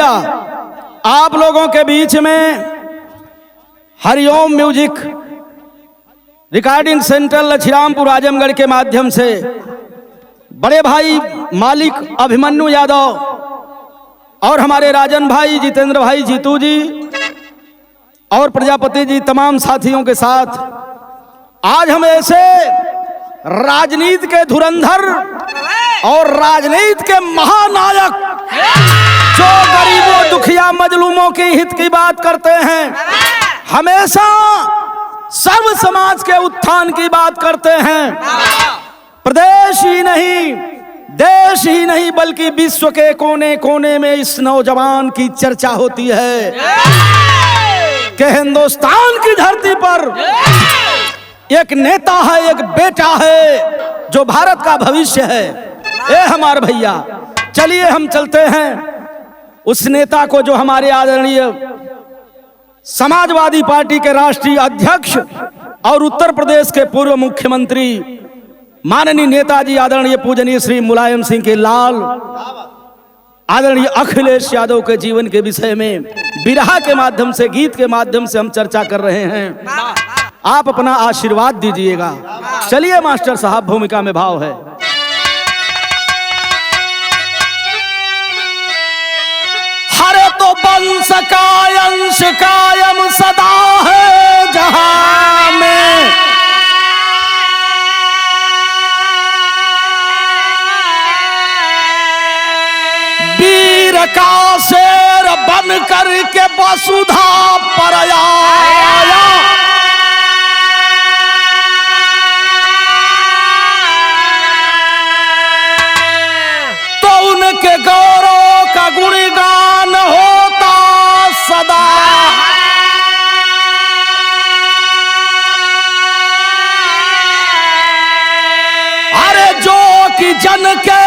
भैया, आप लोगों के बीच में हरिओम music recording centre Lachhirampur Azamgarh के माध्यम से बड़े भाई मालिक अभिमन्यु यादव और हमारे राजन भाई, जितेंद्र भाई, जीतू जी और प्रजापति जी, तमाम साथियों के साथ आज हम ऐसे राजनीति के धुरंधर और राजनीति के महानायक जो गरीबों, दुखिया, मजलूमों के हित की बात करते हैं, हमेशा सर्व समाज के उत्थान की बात करते हैं। प्रदेश ही नहीं, देश ही नहीं, बल्कि विश्व के कोने कोने में इस नौजवान की चर्चा होती है कि हिंदुस्तान की धरती पर एक नेता है, एक बेटा है जो भारत का भविष्य है। ए हमारे भैया, चलिए हम चलते हैं उस नेता को जो हमारे आदरणीय समाजवादी पार्टी के राष्ट्रीय अध्यक्ष और उत्तर प्रदेश के पूर्व मुख्यमंत्री माननीय नेताजी आदरणीय पूजनीय श्री मुलायम सिंह के लाल आदरणीय अखिलेश यादव के जीवन के विषय में बिरहा के माध्यम से, गीत के माध्यम से हम चर्चा कर रहे हैं। आप अपना आशीर्वाद दीजिएगा। चलिए मास्टर साहब, भूमिका में भाव है। हरे तो वंश का अंश कायम सदा है जहां में, वीर का शेर बन करके वसुधा पर आया, तो उनके गौरव का गुणगान होता सदा। अरे जो कि जन के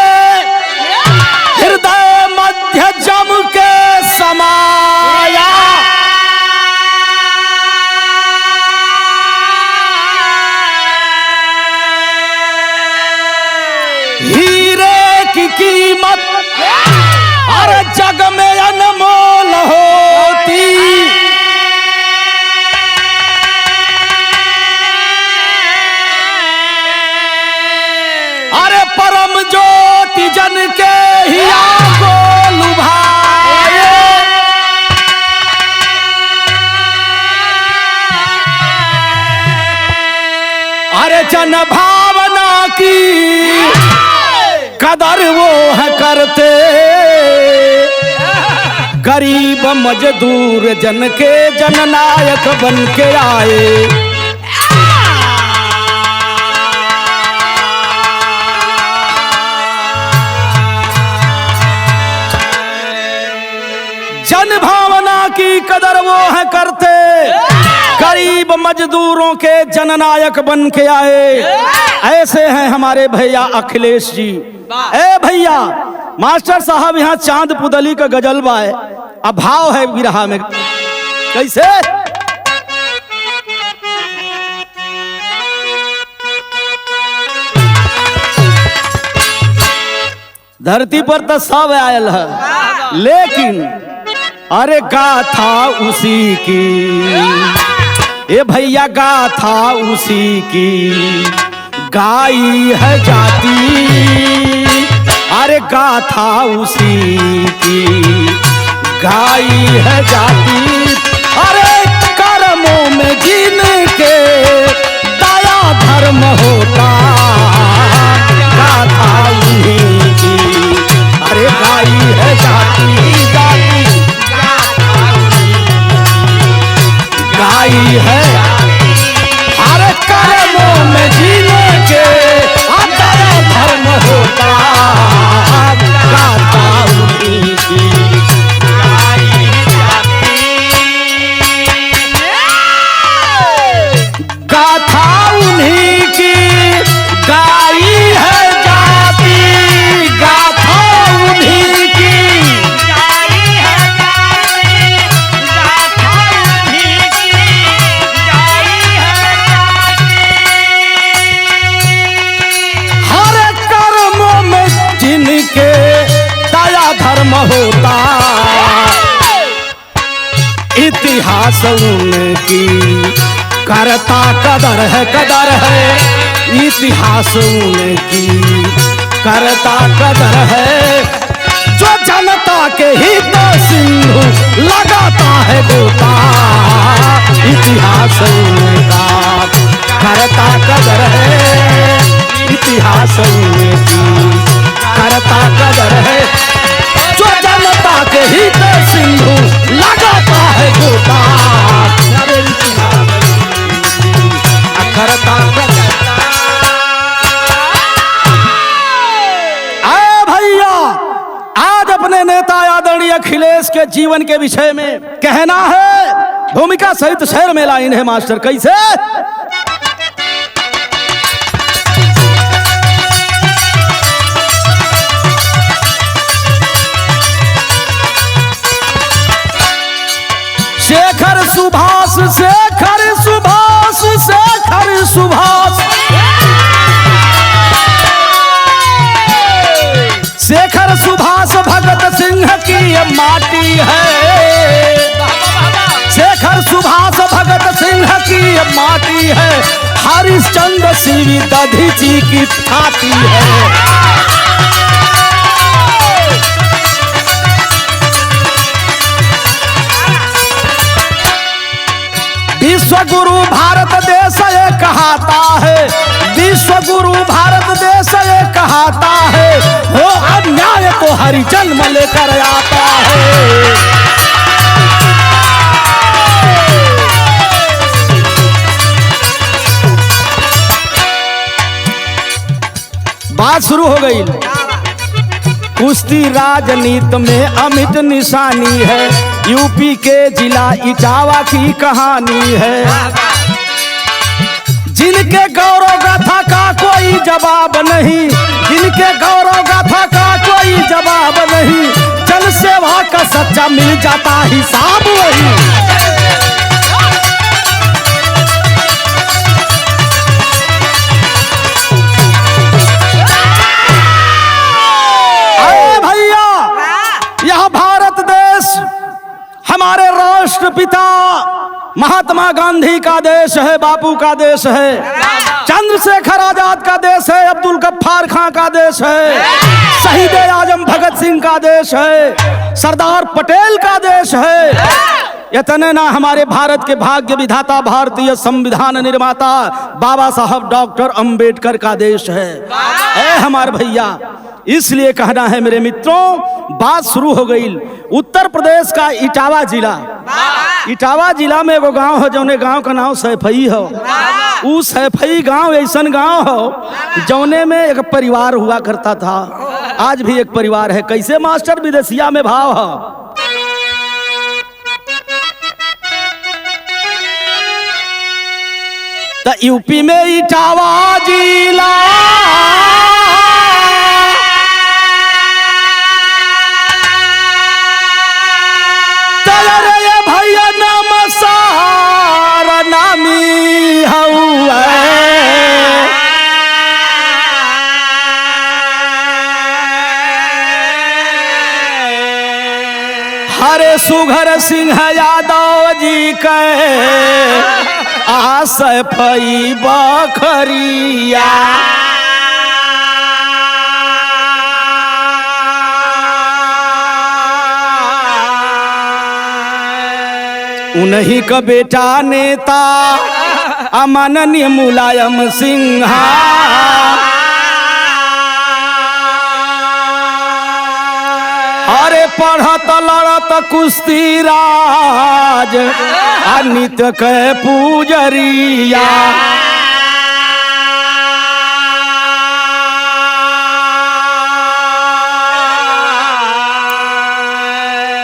हृदय मध्य जम के समाया, हीरे की कीमत और जग में अनमोल होती, अरे परम ज्योति जन के हिया को लुभाए, अरे जन भावना की कदर वो है करते, गरीब मजदूर जन के जननायक बन के आए। जन भावना की कदर वो है करते, गरीब मजदूरों के जननायक बन के आए। ऐसे हैं हमारे भैया अखिलेश जी। ए भैया, मास्टर साहब यहाँ चांद पुदली का गजल बाए, अब भाव है बिरहा में कैसे? धरती पर तो सब आयल है, लेकिन अरे गाथा उसी की, ए भैया गाथा उसी की गाई है जाती, अरे गाथा उसी की गाई है जाती, अरे कर्मों में जिनके दया धर्म होता, गाथा उन्हीं की अरे गाई है जाती, जाती गाई है, अरे कर्मों में जिनके दया धर्म होता, गाथा उन्हीं की गाई है जाती, गाथा उन्हीं की गाई है जाती, गाथा उन्हीं की गाई है जाती, गाथा उन्हीं की गाई है जाती, हर कर्मों में जिनके दया धर्म होता, इतिहास उनकी करता कदर है इतिहास उनकी करता कदर है। जो जनता के हित सिंधु लगाता है गोता इतिहास उनका करता कदर है इतिहास उनकी करता कदर है। जो जनता के हित सिंधु लगाता है गोता करता कदर। भैया आज अपने नेता आदरणीय अखिलेश के जीवन के विषय में कहना है। भूमिका सहित शेर में लाइन है मास्टर कैसे। शेखर सुभाष शेखर सुभाष शेखर सुभाष शेखर सुभाष भगत सिंह की ये माटी है। शेखर सुभाष भगत सिंह की ये माटी है। हरिश्चंद्र सिंह दधीची की छाती है। विश्व गुरु भारत देश ये कहता है विश्व गुरु भारत देश ये कहता है। हो अन्याय को हरि जन्म लेकर आता है। बात शुरू हो गई। कुश्ती राजनीति में अमिट निशानी है। यूपी के जिला इटावा की कहानी है। जिनके गौरव गाथा का कोई जवाब नहीं जिनके गौरव गाथा का कोई जवाब नहीं। जन सेवा का सच्चा मिल जाता हिसाब वही। हमारे राष्ट्रपिता महात्मा गांधी का देश है। बापू का देश है। चंद्रशेखर आजाद का देश है। अब्दुल गफ्फार खां का देश है। शहीद आजम भगत सिंह का देश है। सरदार पटेल का देश है। इतने ना हमारे भारत के भाग्य विधाता भारतीय संविधान निर्माता बाबा साहब डॉक्टर अंबेडकर का देश है हमारे भैया। इसलिए कहना है मेरे मित्रों बात शुरू हो गई। उत्तर प्रदेश का इटावा जिला इटावा जिला में एगो गांव है जौने गांव का नाम सैफई हो। उ सैफई गांव ऐसा गांव हो जौने में एक परिवार हुआ करता था। आज भी एक परिवार है। कैसे मास्टर विदेशिया में भाव है। तो यूपी में इटावा जिला भैया नमसार नामी हुआ। हरे सुघर सिंह यादव जी के सैफई बखरिया। उन्हीं का बेटा नेता अमाननीय मुलायम सिन्हा। अरे पढ़त लड़त कुश्ती राज नित्य के पूजरिया।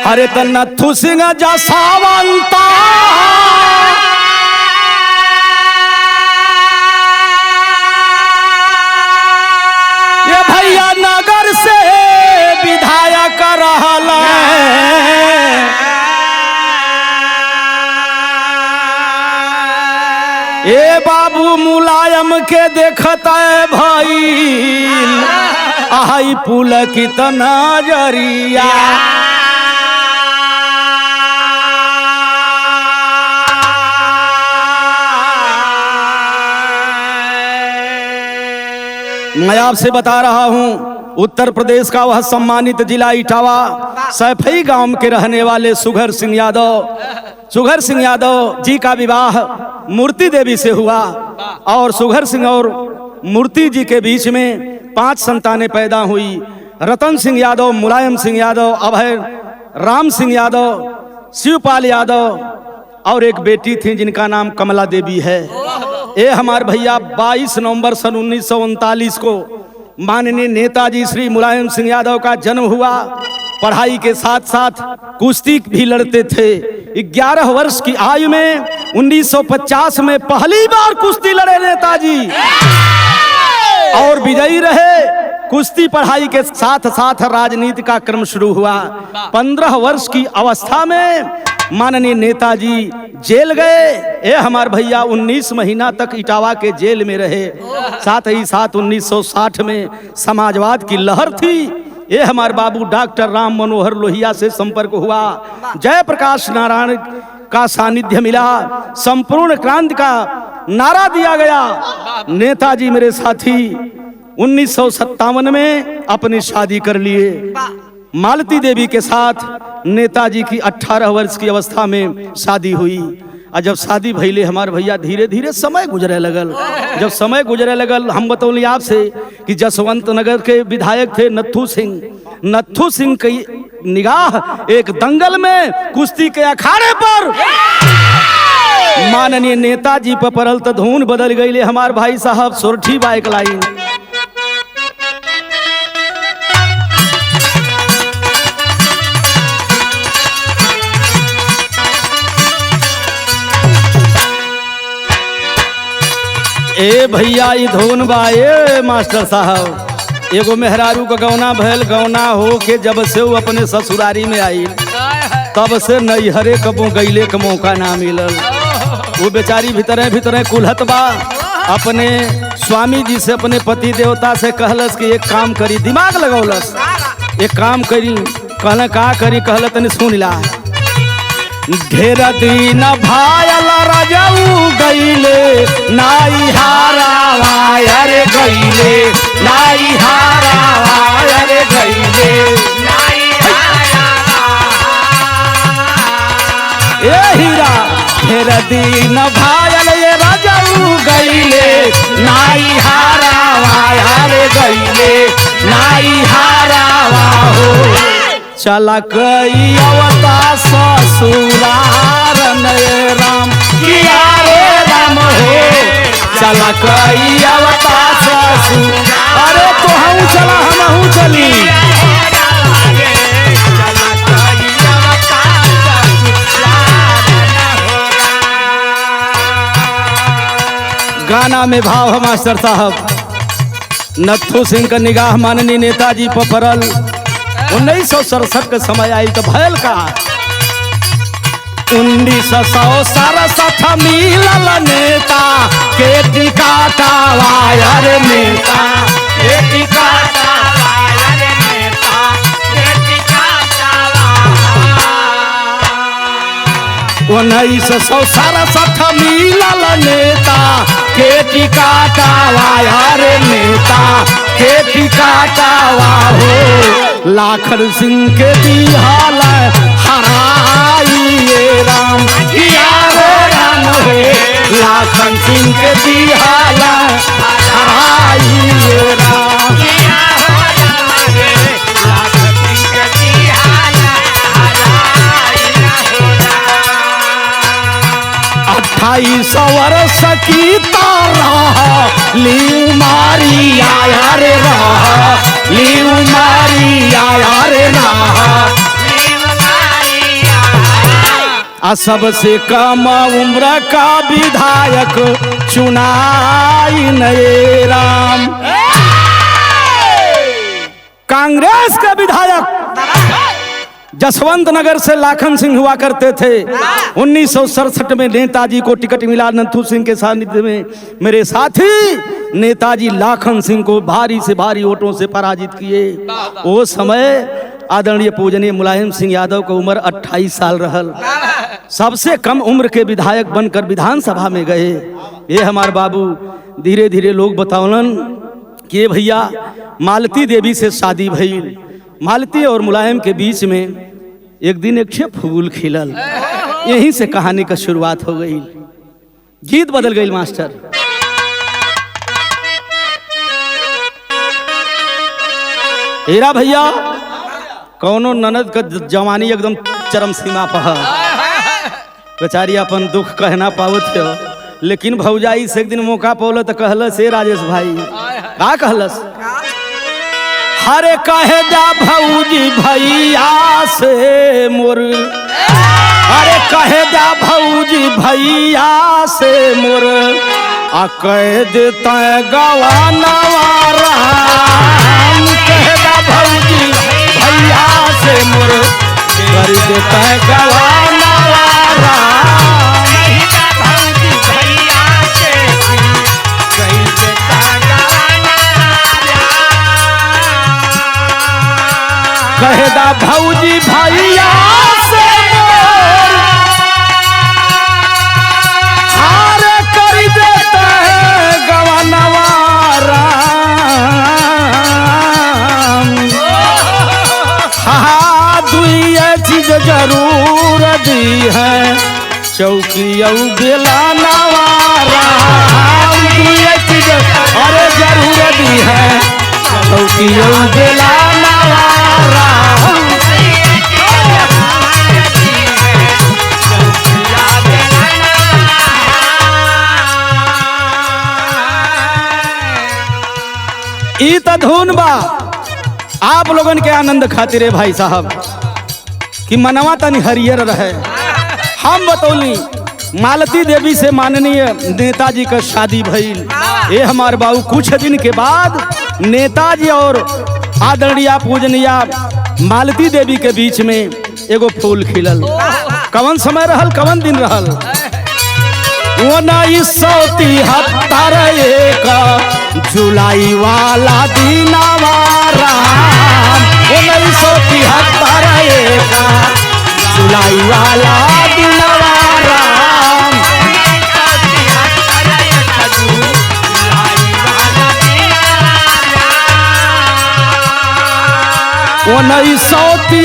अरे त नथु सिंह जसावंता ये भैया नगर से विधायक रहल। ए बाबू मुलायम के देखता है भाई आई पुल कितना जरिया। मैं आपसे बता रहा हूं, उत्तर प्रदेश का वह सम्मानित जिला इटावा सैफई गांव के रहने वाले सुघर सिंह यादव जी का विवाह मूर्ति देवी से हुआ और सुघर सिंह और मूर्ति जी के बीच में 5 संतानें पैदा हुई। रतन सिंह यादव, मुलायम सिंह यादव, अभय राम सिंह यादव, शिवपाल यादव और एक बेटी थी जिनका नाम कमला देवी है। ये हमारे भैया 22 नवंबर सन 1939 को माननीय नेताजी श्री मुलायम सिंह यादव का जन्म हुआ। पढ़ाई के साथ साथ कुश्ती भी लड़ते थे। 11 वर्ष की आयु में 1950 में पहली बार कुश्ती लड़े नेताजी और विजयी रहे। कुश्ती पढ़ाई के साथ साथ राजनीति का क्रम शुरू हुआ। 15 वर्ष की अवस्था में माननीय नेताजी जेल गए। ये हमारे भैया 19 महीना तक इटावा के जेल में रहे। साथ ही साथ 1960 में समाजवाद की लहर थी। ये हमारे बाबू डॉक्टर राम मनोहर लोहिया से संपर्क हुआ। जयप्रकाश नारायण का सानिध्य मिला। संपूर्ण क्रांति का नारा दिया गया। नेताजी मेरे साथी 1957 में अपनी शादी कर लिए। मालती देवी के साथ नेताजी की 18 वर्ष की अवस्था में शादी हुई। और जब शादी भइले हमारे भैया धीरे धीरे समय गुजरे लगल। जब समय गुजरे लगल हम बतौली आपसे कि जसवंत नगर के विधायक थे नत्थू सिंह की निगाह एक दंगल में कुश्ती के अखाड़े पर माननीय नेताजी पर पड़ल तो धुन बदल गई। हमारे भाई साहब सोरठी बाइक लाइन ए भैया ई धोन बा। ए मास्टर साहब एगो मेहरारू का गौना भैल, गौना हो के जब से वो अपने ससुरारी में आई तब से नैहरे कबो गईले का मौका ना मिलल। वो बेचारी भीतरे कुल्हत बा। अपने स्वामी जी से अपने पति देवता से कहलस कि एक काम करी, दिमाग लगौलस, एक काम करी। कहला का करी, कहल तनी सुन ला। ढेर दिन भायल राजाऊ गईले नाई हारा रे गईले नाई हारा रे गईले ए हीरा। ढेर दिन भायल ये राजाऊ गईले नाई हारा रे गईले नाई हारा हो। चला कई अवता ससुरार नये राम किया रे राम हो। चला कई अवता ससुर, अरे तो हम चला हम चली। गाना में भाव है मास्टर साहब। नत्थू सिंह का निगाह माननीय नेताजी पर पड़ल। 1967 का समय आई तो भयल का 1967 मिलल नेता के टिकाटा वायर नेता के टिकाटा वायर नेता के टिकाटा 1967 मिलल नेता के टिकाटा वायर नेता के टिकाटा हो। लाखन सिंह के दिहाल हराइए राम किया रे राम हो। लाखन सिंह के दिहाल हराइए राम किया रे राम रे। लाखन सिंह के दिहाल हराइए हो। 28 वर्ष की तारा ली मारी आया रे रहा लीव मारी आया रे रहा। सबसे कम उम्र का विधायक चुनाई नए राम। कांग्रेस के विधायक जसवंत नगर से लाखन सिंह हुआ करते थे। 1967 में नेताजी को टिकट मिला। नत्थू सिंह के सानिध्य में मेरे साथी नेताजी लाखन सिंह को भारी से भारी वोटों से पराजित किए। वो समय आदरणीय पूजनीय मुलायम सिंह यादव की उम्र 28 साल रहल। सबसे कम उम्र के विधायक बनकर विधानसभा में गए। ये हमारे बाबू धीरे धीरे लोग बतावलन कि भैया मालती देवी से शादी भइल। मालती और मुलायम के बीच में एक दिन एक फूल खिलल। यहीं से कहानी का शुरुआत हो गई। गीत बदल गई मास्टर। हीरा भैया कौनो ननद का जवानी एकदम चरम सीमा पर, बेचारी अपन दुख कहना पावत हो, लेकिन भौजाई से एक दिन मौका पौल तो कहलस हे राजेश भाई, का कहलस? हरे कहे जा भौजी भैया से मोर, अरे कहे जा भौजी भैया से मोर, आ कह देता गवानवा राम। कहे जा भौजी भैया से मोर, कर देता गवानवा राम। कहेदा भौजी भैया से मोर, हारे कर देता है गवानवा राम। हाँ दुइया चीज जरूर दी है, चौकी बेलानवा राम। दुइया चीज अरे जरूर दी है, चौकी बेलानवा राम। ई त धुन बा आप लोगन के आनंद खातिर है भाई साहब, कि मनवा तनी हरियर रहे। हम बतौली मालती देवी से माननीय नेताजी का शादी भइल। ये हमार बाबू कुछ दिन के बाद नेताजी और आदरणीय पूजनीय मालती देवी के बीच में एगो फूल खिलल। कवन समय रहल, कवन दिन रहल? 1973 जुलाई वाला दीनावा राम। 1973 जुलाई वाला दीनावा राम। 1973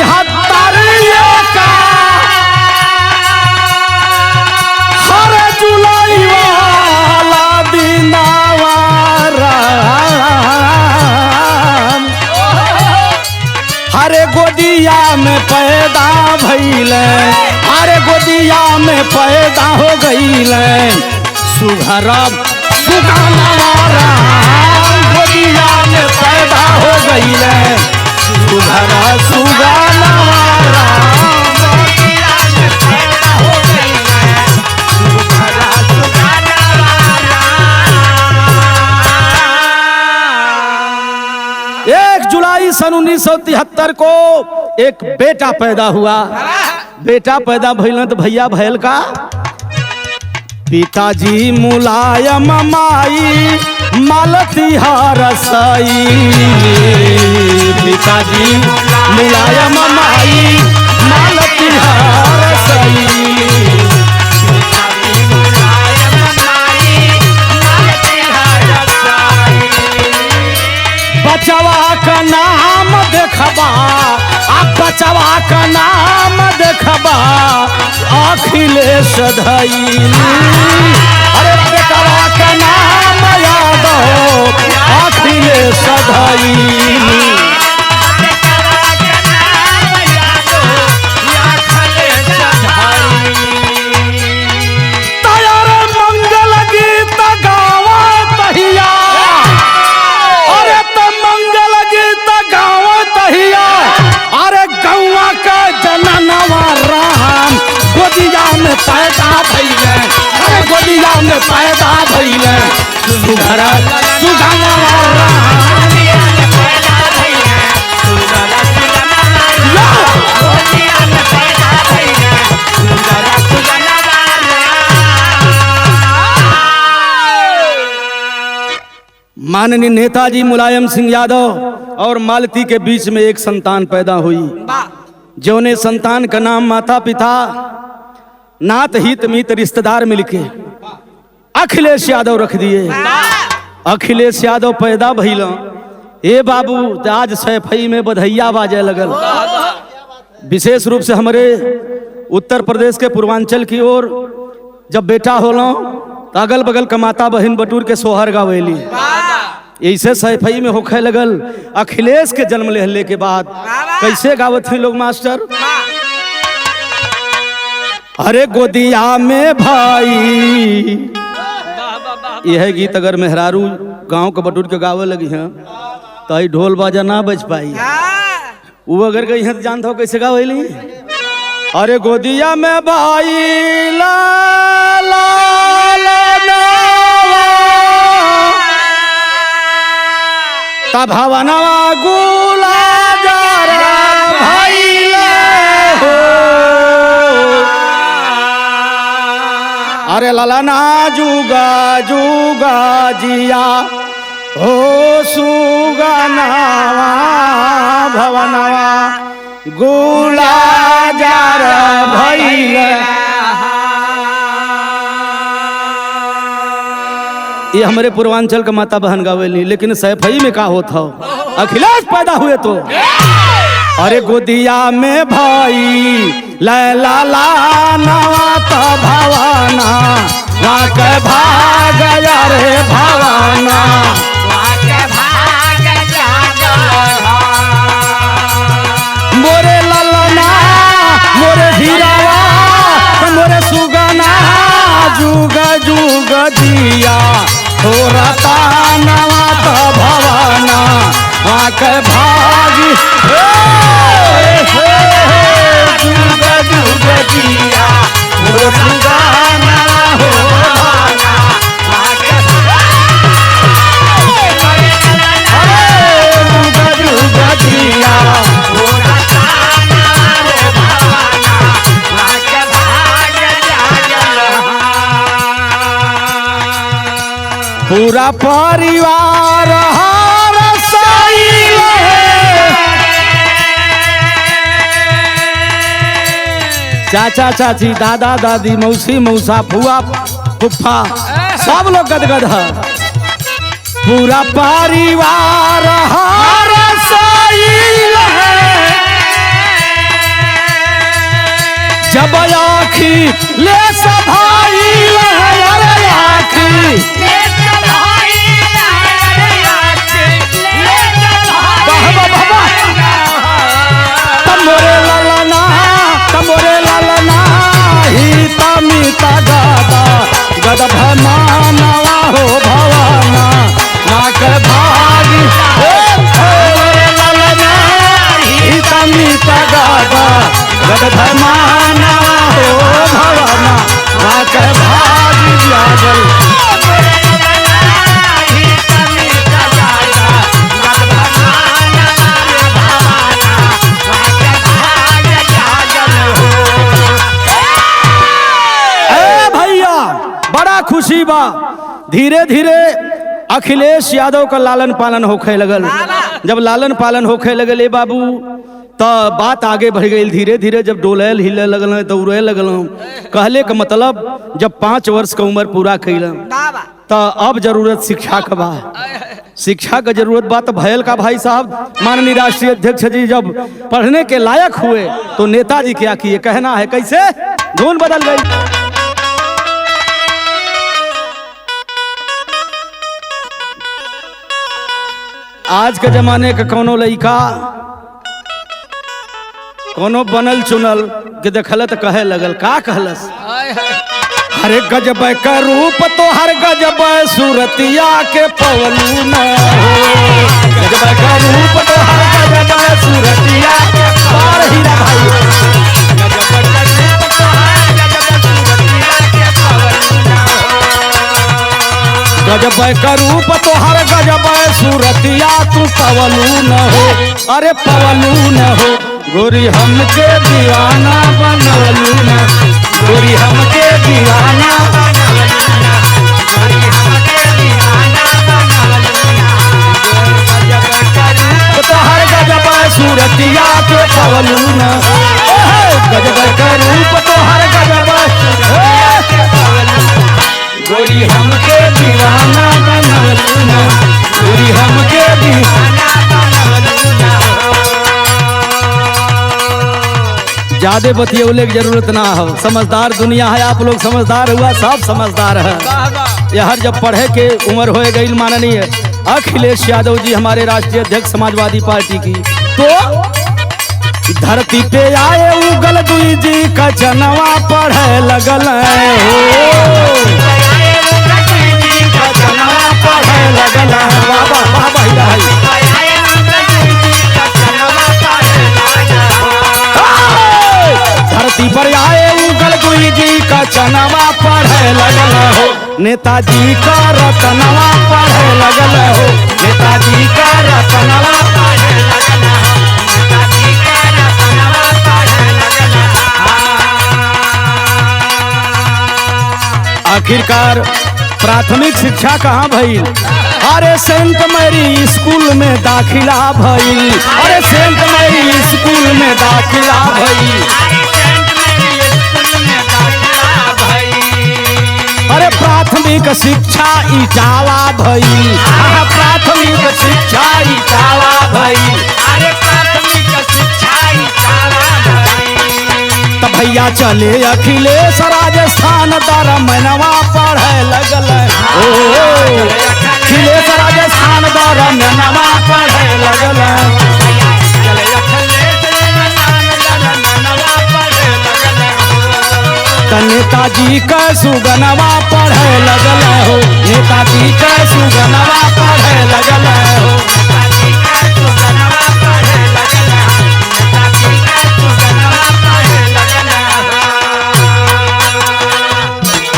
हर जुलाई वाला दीनावा राम। हरे गोदिया में पैदा भइले, हरे गोदिया में पैदा हो गईले सुघरा सुगानवा राम। गोदिया में पैदा हो गईले सुघरा सुगानवा राम। जुलाई सन 1973 को एक बेटा पैदा हुआ। बेटा पैदा भइल तो भैया भैल का पिताजी मुलायम माई मालती रसई। पिताजी मुलायम माई मालती रसई। बचवा का नाम देखबा, आप बचवा का नाम देखबा अखिलेश धैली। अरे बेटवा का नाम याद हो अखिलेश धैली। पैदा भइले, अरे गोदिया में पैदा भइले सुघरा सुगानवा राम। माननीय नेताजी मुलायम सिंह यादव और मालती के बीच में एक संतान पैदा हुई, जौने संतान का नाम माता पिता नात हित मित रिश्तेदार मिलके अखिलेश यादव रख दिए। अखिलेश यादव पैदा भइल ए बाबू आज सैफई में बधैया बाजे लगल। विशेष रूप से हमारे उत्तर प्रदेश के पूर्वांचल की ओर जब बेटा होलो तो अगल बगल का माता बहन बटूर के सोहर गावेली, ऐसे सैफई में होखे लगल। अखिलेश के जन्म लेने के बाद कैसे गावत हैं लोग मास्टर? अरे गोदिया में भाई, यह गीत अगर मेहरारू गांव के बटूर के गावे लगी हैं तो आई ढोल बाजा ना बज पाई। वो अगर गई है तो जानता हो कैसे गावेली? अरे गोदिया में भाई ला ला तब भवनवा गुला जरा भाई हो। अरे ललना जुगा जुगा जिया हो सुगनावा भवनवा गुला जरा भाई। ये हमारे पूर्वांचल का माता बहन गावेली, लेकिन सैफई में का होता हो? अखिलेश पैदा हुए तो अरे गोदिया में भाई लैला ला नवा तो भवाना वहाँ के भाग रे भवाना मोरे ललना मोरे हीरावा मोरे सुगना जुग जुग दिया हो रता नवा तो भवाना वहाँ के भागी जुग जुग दिया हो सुगाना हो भवाना वहाँ के जुग जुग दिया हो रता नवा भवाना वहाँ के पूरा परिवार हार सही चाचा चाची दादा दादी मौसी मौसा फुआ फुफ्फा सब लोग गदगद है। पूरा परिवार हार सही जब आखी ले सभाई आखी तमोरे ललना तमोरे ललना ही तमिता गादा गद भमानवा हो भवाना ना के भागी तमोरे ललना ही तमिता गादा गद भमानवा हो भवाना ना के भागी जागल खुशी बा। धीरे धीरे अखिलेश यादव का लालन पालन होखे लगल। जब लालन पालन होखे लगल बाबू तो बात आगे बढ़ गई। धीरे धीरे जब डोले हिले लगल दौड़े लगल कहले का मतलब जब 5 वर्ष का उम्र पूरा कैल तो अब जरूरत शिक्षा का बा। शिक्षा का जरूरत बा तो भयल का भाई साहब माननीय राष्ट्रीय अध्यक्ष जी जब पढ़ने के लायक हुए तो नेताजी क्या किए कहना है कैसे धुन बदल गई। आज के जमाने का कोनो लड़का कोनो बनल चुनल के देखल तो कहे लगल का कहलस? हरे गजब का रूप तो हर गजब सूरतिया के पवलू न हो। गजब का रूप तो हर गजब सूरतिया के पार हीरा भाई गजब का रूप तो हर गजब सूरतिया के पवलू न हो। गजब का रूप तो हर गजब सूरतिया तू पवलू न हो। अरे पवलू न हो गोरी हमके दीवाना बनवलू न गोरी हमके दीवाना बनवलू न गोरी हमके दीवाना बनवलू न गजब का रूप तो हर गजब सूरतिया तू पवलू न गजब का रूप तो हर गजब सूरतिया के पवलू गोरी हमके दीवाना बनवलू न गोरी हमके दीवाना बनवलू ना हो। ज्यादा बतियौले की जरूरत ना हो, समझदार दुनिया है, आप लोग समझदार हुआ, सब समझदार है। यह जब पढ़े के उम्र हो गई माननीय अखिलेश यादव जी हमारे राष्ट्रीय अध्यक्ष समाजवादी पार्टी की, तो धरती पे आए उगल दुई जी का जनवा पढ़े लगल हो, पढ़े लगल बाबा बाबा धरती पर आए उगल दुई जी का चनवा पढ़े लगल हो, नेताजी का रतनवा पढ़े लगल हो, नेताजी का रतनवा पढ़े लगल हो, नेताजी का रतनवा पढ़े लगल हो। आखिरकार प्राथमिक शिक्षा कहाँ भइल? अरे सेंट मैरी स्कूल में दाखिला भइल, अरे सेंट मैरी स्कूल में दाखिला भइल, अरे प्राथमिक शिक्षा इटावा भइल, प्राथमिक शिक्षा इटावा भइल, अरे प्राथमिक शिक्षा इटावा भइल। तब भैया चले अखिलेश राजस्थान दरमनवा पढ़े लगल हो, अखिलेश राजस्थान दरमनवा पढ़े लगल हो। नेताजी का सुगनवा पढ़े लगल हो, नेताजी का सुगनवा पढ़े लगल हो, नेताजी का सुगनवा पढ़े लगल हो, नेताजी का सुगनवा पढ़े लगल हो।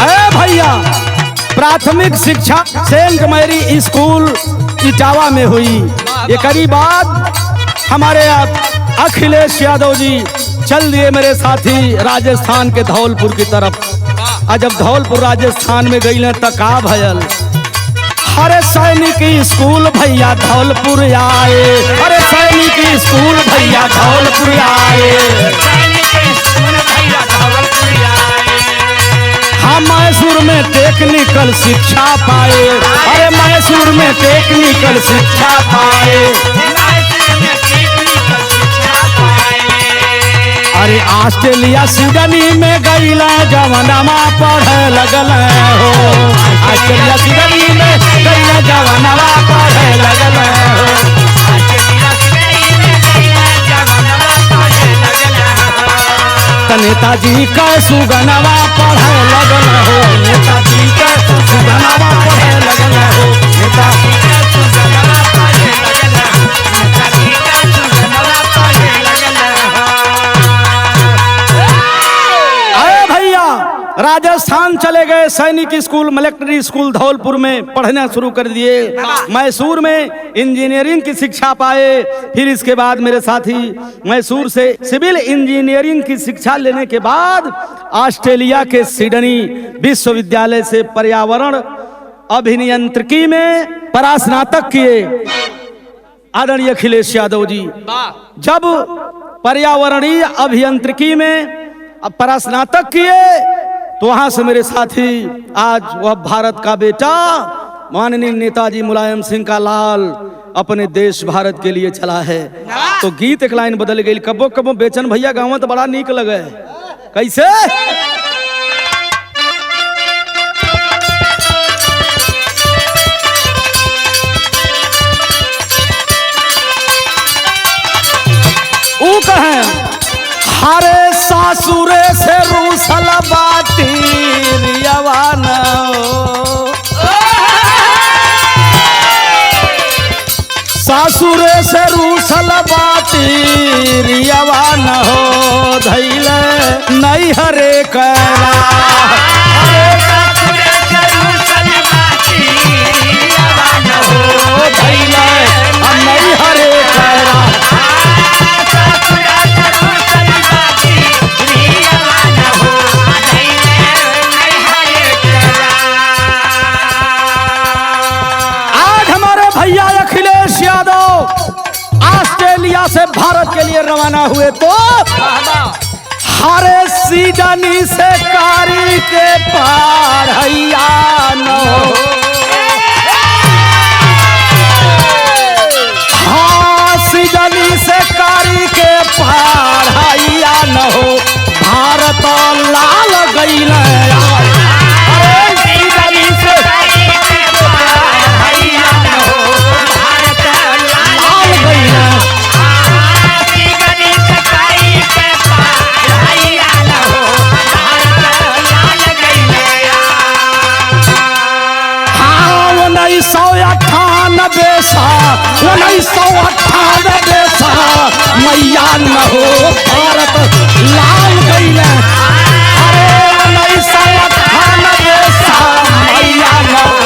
अरे भैया प्राथमिक शिक्षा सेंट मैरी स्कूल इटावा में हुई। ये करीब बाद हमारे अखिलेश यादव जी चल दिए मेरे साथी राजस्थान के धौलपुर की तरफ। जब धौलपुर राजस्थान में गई तो का भयल, अरे सैनिक स्कूल भैया धौलपुर आए, अरे सैनिक स्कूल भैया धौलपुर आए, हम मैसूर में टेक्निकल शिक्षा पाए, अरे मैसूर में टेक्निकल शिक्षा पाए, अरे ऑस्ट्रेलिया सिडनी में गईला जवनमा पढ़े लगल हो, ऑस्ट्रेलिया सिडनी में गईला जवनमा पढ़े लगल हो, नेताजी का सुगनवा पढ़े लगल हो, नेताजी का सुगनवा पढ़े लगल हो, नेताजी का सुगनवा पढ़े लगल हो, नेताजी का सुगनवा पढ़े लगल हो। राजस्थान चले गए, सैनिक स्कूल मिलिट्री स्कूल धौलपुर में पढ़ना शुरू कर दिए, मैसूर में इंजीनियरिंग की शिक्षा पाए, फिर इसके बाद मेरे साथी मैसूर से सिविल इंजीनियरिंग की शिक्षा लेने के बाद ऑस्ट्रेलिया के सिडनी विश्वविद्यालय से पर्यावरण अभियांत्रिकी में परास्नातक किए आदरणीय अखिलेश यादव जी। जब पर्यावरणीय अभियांत्रिकी में परास्नातक किए तो वहां से मेरे साथी आज वह भारत का बेटा माननीय नेताजी मुलायम सिंह का लाल अपने देश भारत के लिए चला है। तो गीत एक लाइन बदल गई, कबो कबो बेचन भैया गाँव तो बड़ा नीक लगे, कैसे? ऊ कहे हरे सासुरे से रूसल बाती रियवाना, सासुरे से रूसल बाती रियवाना हो, धैल नहीं हरे करा, धैल नहीं हरे करा, ऑस्ट्रेलिया से भारत के लिए रवाना हुए तो हरे सिडनी से कारी के पार हैया न पढ़ाइया न हो भारत लाल गईल मैया न हो भारत लाल गईल अरे 1998 मैया न हो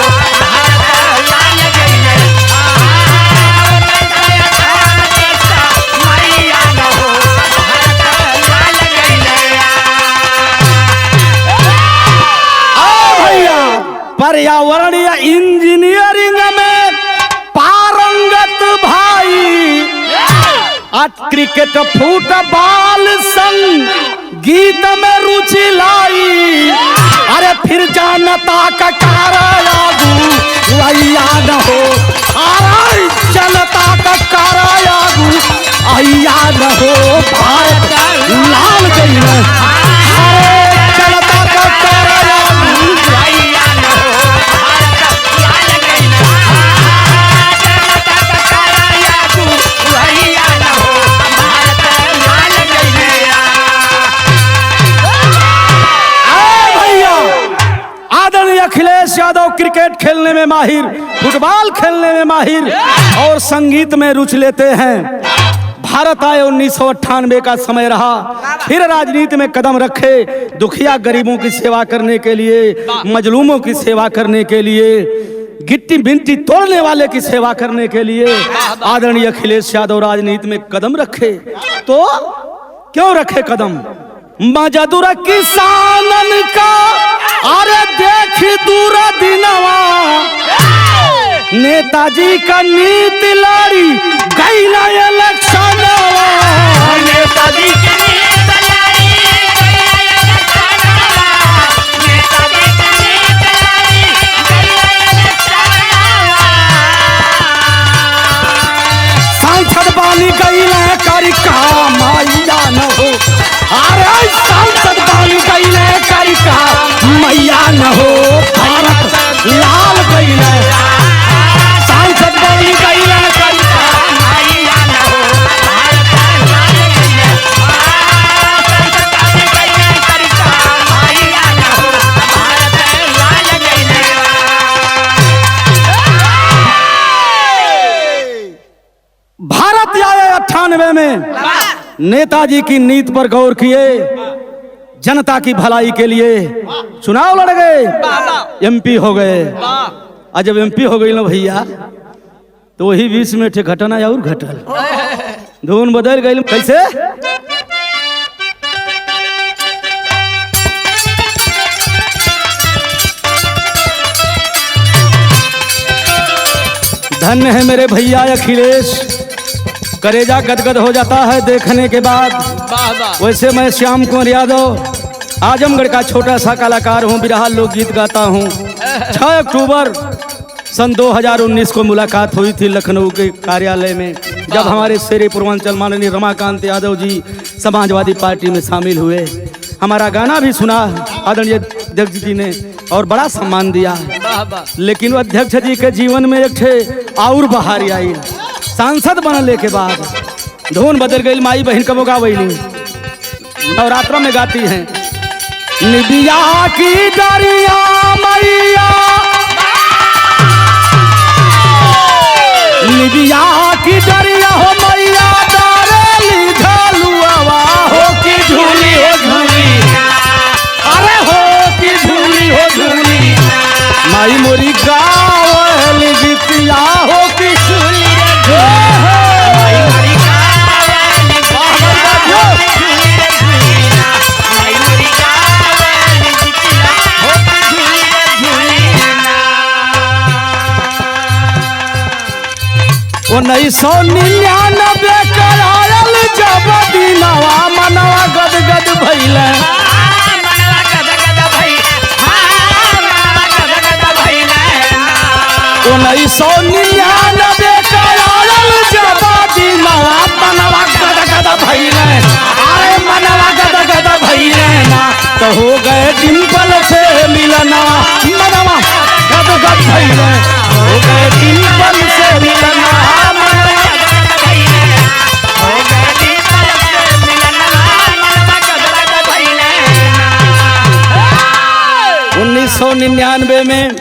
भैया पर्यावरणीय इंजीनियरिंग में पारंगत भाई क्रिकेट फुटबॉल संगीत में रुचि लाई अरे फिर जनता का करायागू भैया न हो अरे जनता का करायागू भैया न हो भारत लाल गईल अरे जनता का करायागू भैया न हो भारत लाल गईल जनता का करायागू भैया न हो अखिलेश यादव क्रिकेट खेलने में माहिर, फुटबॉल खेलने में माहिर और संगीत में रुचि लेते हैं। भारत आए 1998 का समय रहा, फिर राजनीति में कदम रखे, दुखिया गरीबों की सेवा करने के लिए, मजलूमों की सेवा करने के लिए, गिट्टी मिट्टी तोड़ने वाले की सेवा करने के लिए आदरणीय अखिलेश यादव राजनीति में कदम रखे। तो क्यों रखे कदम? मजदूर किसानन का अरे देख दूर दिनवा नेताजी का नीति लड़ी गई इलेक्शन नेताजी की नीति लड़ी नेताजी की नीति लड़ी सांसद बानी गई करी का मैया न हो अरे सांसद बानी गई करी का मैया न हो भारत लाल गईल सांसद बनी गईल करी का मैया न हो भारत लाल गईल सांसद बनी गईल करी का मैया न हो भारत लाल गईल। भारत आए 98 में नेताजी की नीति पर गौर किए, जनता की भलाई के लिए चुनाव लड़ गए, एमपी हो गए। और जब एमपी हो गई ना भैया तो वही 20 में ठे घटना और घटल, धुन बदल गई। कैसे? धन्य है मेरे भैया अखिलेश, करेजा गदगद हो जाता है देखने के बाद। वैसे मैं श्याम कुमार यादव आजमगढ़ का छोटा सा कलाकार हूँ, बिरहा लोकगीत गाता हूँ। 6 अक्टूबर सन 2019 को मुलाकात हुई थी लखनऊ के कार्यालय में, जब हमारे शेरे पूर्वांचल माननीय रमाकांत यादव जी समाजवादी पार्टी में शामिल हुए। हमारा गाना भी सुना आदरणीय अध्यक्ष जी ने और बड़ा सम्मान दिया। लेकिन वो अध्यक्ष जी के जीवन में एक ठे और बहारी आई, सांसद बनने के बाद धुन बदल गई। माई बहन कबो गावैली नवरात्र में गाती हैं, निबिया की दरिया मैया, निबिया की दरिया हो मैया, डारेली झलुआवा हो की झूली हो झूली, अरे हो की झूली हो झूली, माई मोरी गावली गीतिया हो की झूली वो 1999 करायल जब दिनवा मनवा गदगद भइले, मनवा गदगद भइले, गदगद भइले। 1999 करायल जब दिनवा मनवा गदगद भइले, 1999 में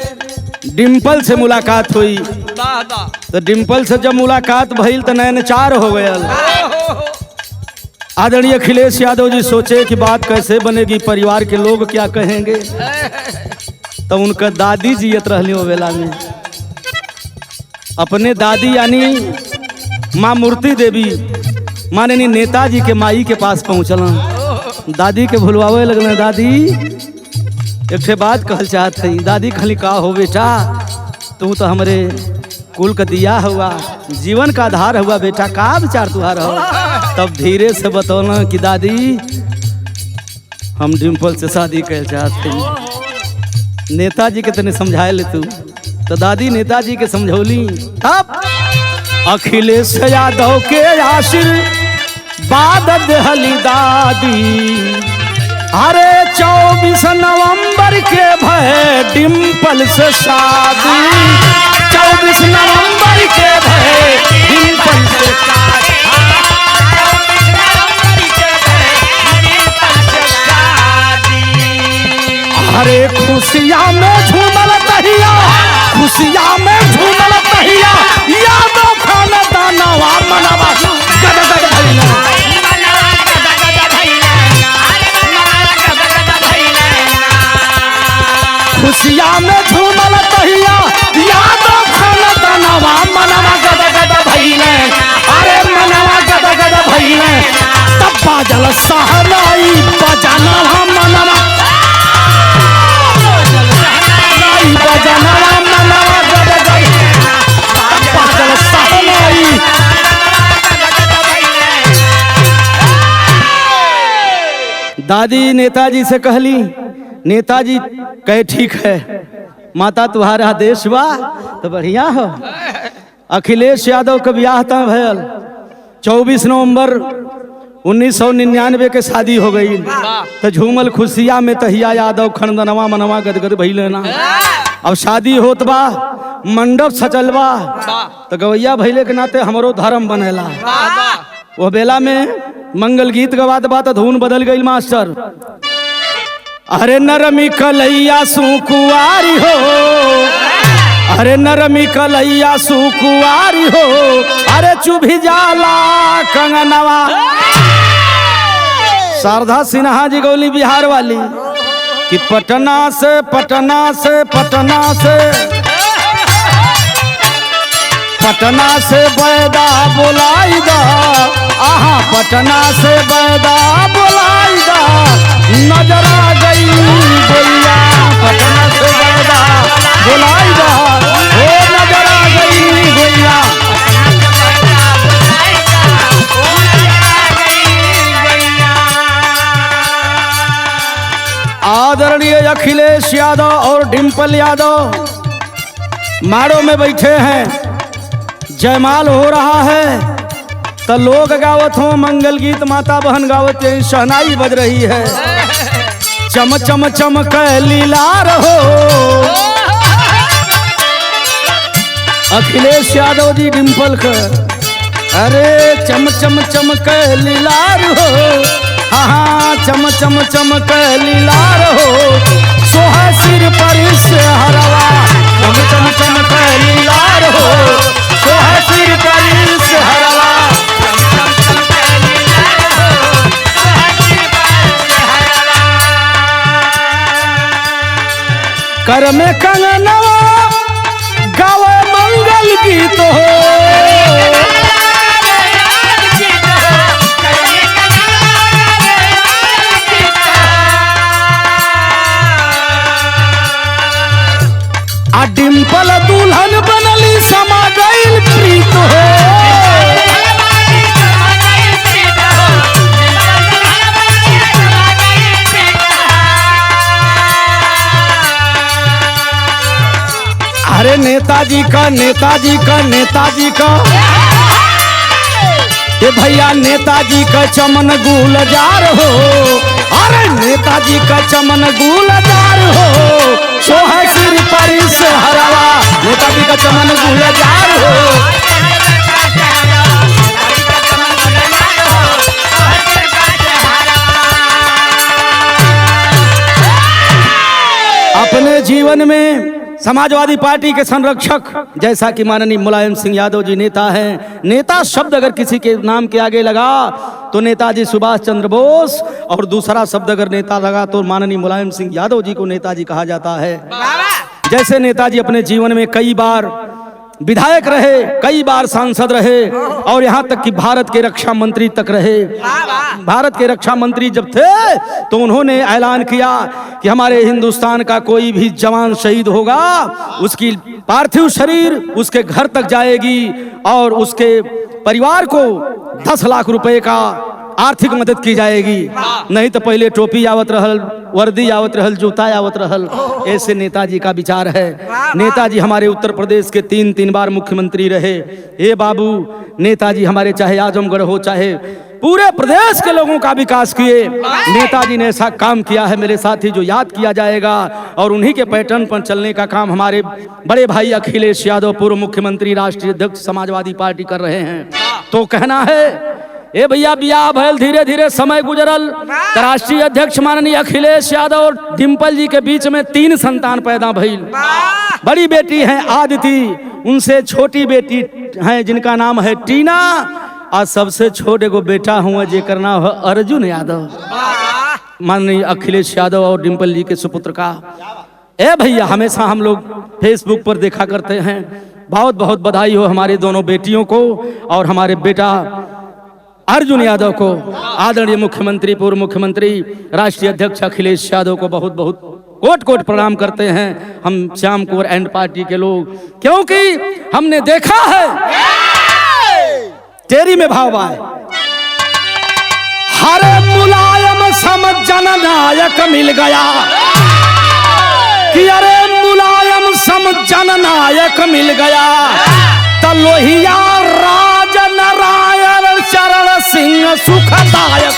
डिम्पल से मुलाकात हुई। तो डिम्पल से जब मुलाकात भइल तो नैनचार हो गयल। आदरणीय अखिलेश यादव जी सोचे कि बात कैसे बनेगी, परिवार के लोग क्या कहेंगे। तो उनका दादी जियत रहली वो बेला में, अपने दादी यानी माँ मूर्ति देवी माननीय नेताजी के माई के पास पहुँचल। दादी के भुलवावे लगल। दादी एक ठे बात कहल चाहत है। दादी खाली का हो बेटा, तू तो हमरे कुल का दिया हुआ, जीवन का आधार हुआ बेटा, का विचार तुहार हो। तब धीरे से बतौना कि दादी हम डिम्पल से शादी कर चाहते हैं। नेताजी के तने समझाए ले तू। तो दादी नेताजी के समझौली। अब अखिलेश यादव के आशीर्वाद देहली दादी। अरे 24 नवंबर के भय डिम्पल से शादी। 24 नवंबर के भय डिम्पल से शादी। अरे खुशियाँ में झूमल तहिया, खुशियाँ में झूमल तहिया, यादव खाना दानवा मनवा गद गद भइले। खुशियाँ में झूमल तहिया, यादव खाना दानवा मनवा गद गद भइले। अरे मनवा गद गद भइले। तब बाजल सहनाई बजानवा मनवा, बजानवा मनवा गद गद बाजल सहनाई। दादी नेताजी से कहली। नेताजी कहे ठीक है माता तुम्हारा देश बा तो बढ़िया हो। अखिलेश यादव का ब्याह तय भयल 24 नवंबर 1999 के शादी हो गई। तो झूमल खुशिया में तहिया यादव खंडनवा मनवा गदगद भइले ना। अब शादी होत बा, मंडप सचल बा, तो गवैया भइले के नाते हमरो धर्म बनेला। वो बेला में मंगल गीत गवात बा तो धुन बदल गई मास्टर। अरे नरमी कलैया सुकुआरी हो, अरे नरमी कलैया सुकुआरी हो, अरे चुभी जाला कंगनवा। शारदा सिन्हा जी गौली बिहार वाली कि पटना से पटना से पटना से पटना से बैदा बोलाई दा। आहा पटना से बैदा बोलाई दा। नजर आ गई गैया, पटना से बैदा बोलाई दा। ओ नजर आ गई गैया। आदरणीय अखिलेश यादव और डिम्पल यादव माड़ो में बैठे हैं, जयमाल हो रहा है। तो लोग गावत हो मंगल गीत, माता बहन गावत है, शहनाई बज रही है। चम चम चमक लीलार हो। अखिलेश यादव जी डिम्पल का अरे चम चम चमक लीलार हो। हाँ चम चम चमक लीलार हो। सोहा सिर पर से हरवा। चम चम चमक लीलार हो। सोहा सिर पर से हरवा। कर में कंगनवा गावे मंगल गीत हो। आ डिम्पल दुल्हन बनली समा गईल प्रीत हो। अरे नेताजी का नेताजी का नेताजी का ये भैया नेताजी का चमन गुलजार हो। अरे नेताजी का चमन गुलजार हो। सोहा सिर पर से हरवा। नेताजी का चमन गुलजार हो। अपने जीवन में समाजवादी पार्टी के संरक्षक जैसा कि माननीय मुलायम सिंह यादव जी नेता हैं। नेता शब्द अगर किसी के नाम के आगे लगा तो नेताजी सुभाष चंद्र बोस, और दूसरा शब्द अगर नेता लगा तो माननीय मुलायम सिंह यादव जी को नेताजी कहा जाता है। जैसे नेताजी अपने जीवन में कई बार विधायक रहे, कई बार सांसद रहे, और यहाँ तक कि भारत के रक्षा मंत्री तक रहे। भारत के रक्षा मंत्री जब थे तो उन्होंने ऐलान किया कि हमारे हिंदुस्तान का कोई भी जवान शहीद होगा, उसकी पार्थिव शरीर उसके घर तक जाएगी और उसके परिवार को 10 लाख रुपए का आर्थिक मदद की जाएगी। नहीं तो पहले टोपी आवत रहल, वर्दी आवत रहल, जूता आवत रहल। ऐसे नेताजी का विचार है। नेताजी हमारे उत्तर प्रदेश के 3 बार मुख्यमंत्री रहे। ए बाबू, नेताजी हमारे चाहे आजमगढ़ हो चाहे पूरे प्रदेश के लोगों का विकास किए। नेताजी ने ऐसा काम किया है मेरे साथी जो याद किया जाएगा, और उन्हीं के पैटर्न पर चलने का काम हमारे बड़े भाई अखिलेश यादव, पूर्व मुख्यमंत्री, राष्ट्रीय अध्यक्ष समाजवादी पार्टी कर रहे हैं। तो कहना है ए भैया, बियाह भयल, धीरे धीरे समय गुजरल, राष्ट्रीय अध्यक्ष माननीय अखिलेश यादव और डिम्पल जी के बीच में 3 संतान पैदा भइल। बड़ी बेटी है आदिति, उनसे छोटी बेटी है जिनका नाम है टीना, और सबसे छोटे को बेटा हुआ जेकर नाम है अर्जुन यादव, माननीय अखिलेश यादव और डिम्पल जी के सुपुत्र का। ए भैया, हमेशा हम लोग फेसबुक पर देखा करते हैं। बहुत बहुत बधाई हो हमारी दोनों बेटियों को और हमारे बेटा अर्जुन यादव को। आदरणीय मुख्यमंत्री, पूर्व मुख्यमंत्री, राष्ट्रीय अध्यक्ष अखिलेश यादव को बहुत बहुत कोट कोट प्रणाम करते हैं हम श्याम कुंवर एंड पार्टी के लोग, क्योंकि हमने देखा है तेरी में भाव आए। हरे मुलायम समझ जननायक मिल गया कि अरे मुलायम समझ जननायक मिल गया, तो लोहिया राज नारायण चरण सिंह सुखदायक।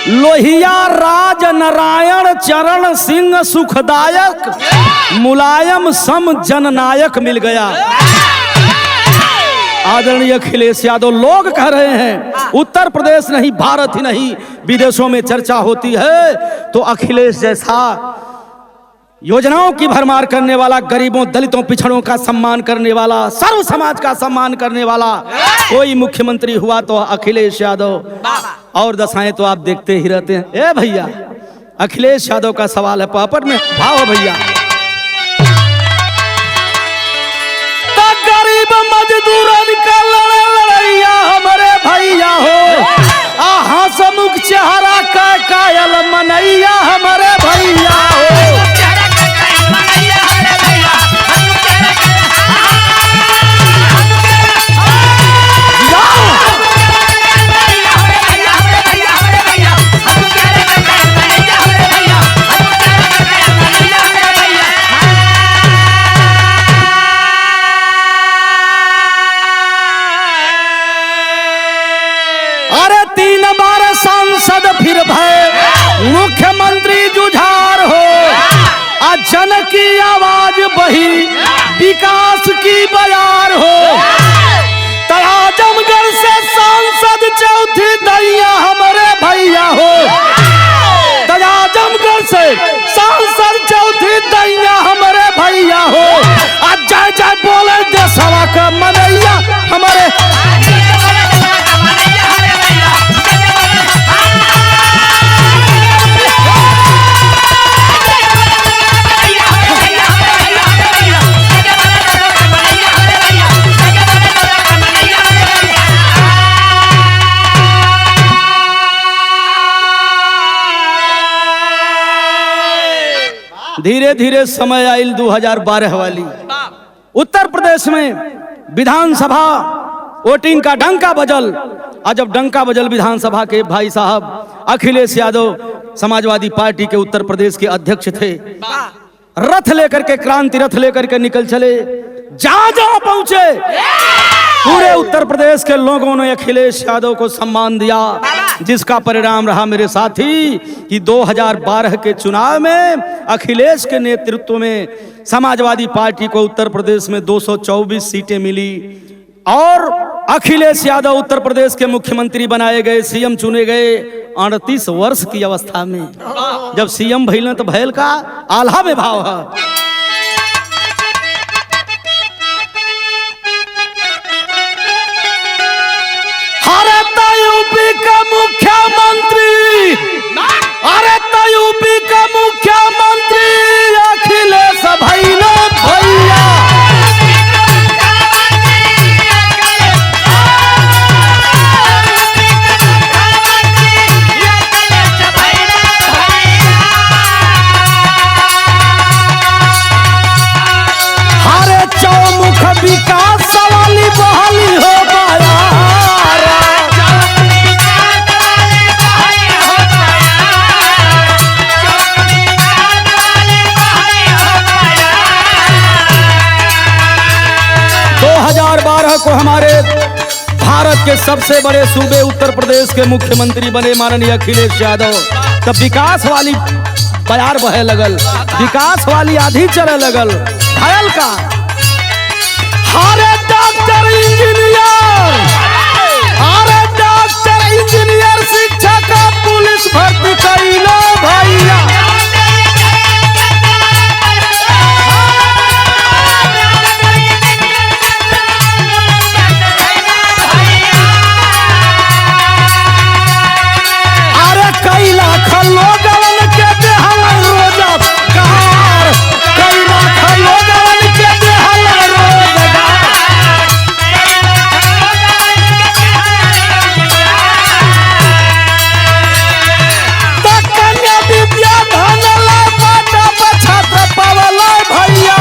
लोहिया राज नारायण चरण सिंह सुखदायक, मुलायम सम जननायक मिल गया। आदरणीय अखिलेश यादव, लोग कह रहे हैं उत्तर प्रदेश नहीं भारत ही नहीं विदेशों में चर्चा होती है, तो अखिलेश जैसा योजनाओं की भरमार करने वाला, गरीबों, दलितों, पिछड़ों का सम्मान करने वाला, सर्व समाज का सम्मान करने वाला कोई मुख्यमंत्री हुआ तो अखिलेश यादव। और दशाएं तो आप देखते ही रहते हैं। ए भैया, अखिलेश यादव का सवाल है, पापड़ में भाव भैया। तो गरीब मजदूरन का लड़ैया हमारे भैया हो, हंस मुख चेहरा का कायल मनैया हमारे भैया हो। सांसद फिर भय मुख्यमंत्री जुझार हो, जन की आवाज बही विकास की बयार हो। आजमगढ़ से सांसद चौथी दैया हमारे भैया हो, आजमगढ़ से सांसद चौथी दैया हमारे भैया हो। जय जय बोले देशवा का मनैया हमारे। धीरे धीरे समय आयल 2012 वाली। उत्तर प्रदेश में विधानसभा वोटिंग का डंका बजल, और जब डंका बजल विधानसभा के, भाई साहब अखिलेश यादव समाजवादी पार्टी के उत्तर प्रदेश के अध्यक्ष थे, रथ लेकर के, क्रांति रथ लेकर के निकल चले। जहां जहां पहुंचे पूरे उत्तर प्रदेश के लोगों ने अखिलेश यादव को सम्मान दिया, जिसका परिणाम रहा मेरे साथी कि 2012 के चुनाव में अखिलेश के नेतृत्व में समाजवादी पार्टी को उत्तर प्रदेश में 224 सीटें मिली, और अखिलेश यादव उत्तर प्रदेश के मुख्यमंत्री बनाए गए, सीएम चुने गए 38 वर्ष की अवस्था में। जब सीएम भइल तो भैल का आल्हा में भाव है। अरे तो यूपी का मुख्यमंत्री, अरे तो यूपी का मुख्यमंत्री अखिलेश भइलो भैया। चौमुख विकास सवाली बहाली हो पाया, को हमारे भारत के सबसे बड़े सूबे उत्तर प्रदेश के मुख्यमंत्री बने माननीय अखिलेश यादव। तब विकास वाली बयार बहे लगल, विकास वाली आधी चले लगल। घायल का अरे डॉक्टर इंजीनियर, अरे डॉक्टर इंजीनियर शिक्षक पुलिस भर्ती कइलो भैया। अरे कई लाख लोगन के देहल रोजगार, कई लाख लोगन के देहल रोजगार। तो कन्या विद्या धन ला बाटा छात्र पावल भैया।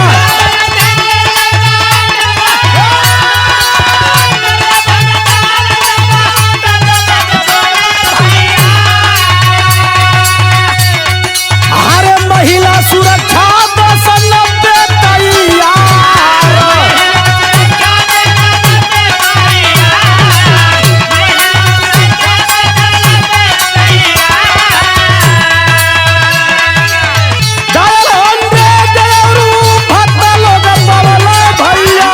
महिला सुरक्षा 290 तैयार, डायल 100 भत्ता लोग पावल भैया।